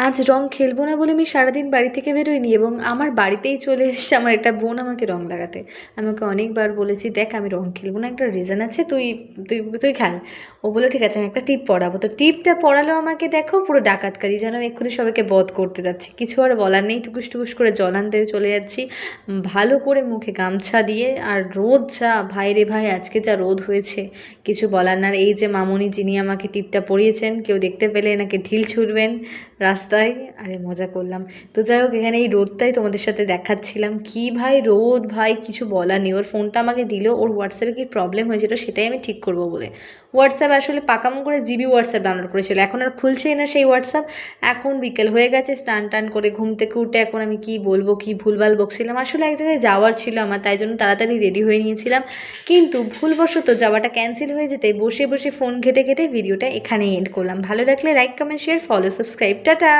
আজ রং খেলবো না বলে আমি সারাদিন বাড়ি থেকে বেরোইনি এবং আমার বাড়িতেই চলে এসেছে আমার একটা বোন আমাকে রং লাগাতে। আমি ওকে অনেকবার বলেছি, দেখ আমি রং খেলবো না, একটা রিজন আছে, তুই তুই তুই খেল। ও বললো ঠিক আছে, আমি একটা টিপ পড়াবো। তো টিপটা পড়ালো আমাকে, দেখো পুরো ডাকাতকারী, যেন আমি এক্ষুনি সবাইকে বধ করতে যাচ্ছি। কিছু আর বলার নেই, টুকুস টুকুস করে জল আনতে চলে যাচ্ছি, ভালো করে মুখে গামছা দিয়ে। আর রোদ যা ভাই রে ভাই, আজকে যা রোদ হয়েছে কিছু বলার না। আর এই যে মামুনি যিনি আমাকে টিপটা পরিয়েছেন, কেউ দেখতে পেলে এনাকে ঢিল ছুড়বেন রাস্তায়। আরে মজা করলাম। তো যাই হোক, এখানে এই রোদটাই তোমাদের সাথে দেখাচ্ছিলাম। কি ভাই রোদ, ভাই কিছু বলার নেই। ওর ফোনটা আমাকে দিল, ওর হোয়াটসঅ্যাপে কি প্রবলেম হয়েছিল সেটাই আমি ঠিক করবো বলে। হোয়াটসঅ্যাপ আসলে পাকামো করে জিবি হোয়াটসঅ্যাপ ডাউনলোড করেছিল, এখন আর খুলছেই না সেই হোয়াটসঅ্যাপ। এখন বিকেল হয়ে গেছে, স্নান টান করে ঘুম থেকে উঠে এখন আমি কি বলবো, কি ভুলভাল বকছিলাম। আসলে এক জায়গায় যাওয়ার ছিল আমার, তাই জন্য তাড়াতাড়ি রেডি হয়ে নিয়েছিলাম, কিন্তু ভুলবশত যাওয়াটা ক্যান্সেল হয়ে যেতে বসে বসে ফোন ঘেটে ঘেটে ভিডিওটা এখানেই এন্ড করলাম। ভালো লাগলে like comment share follow subscribe, tata.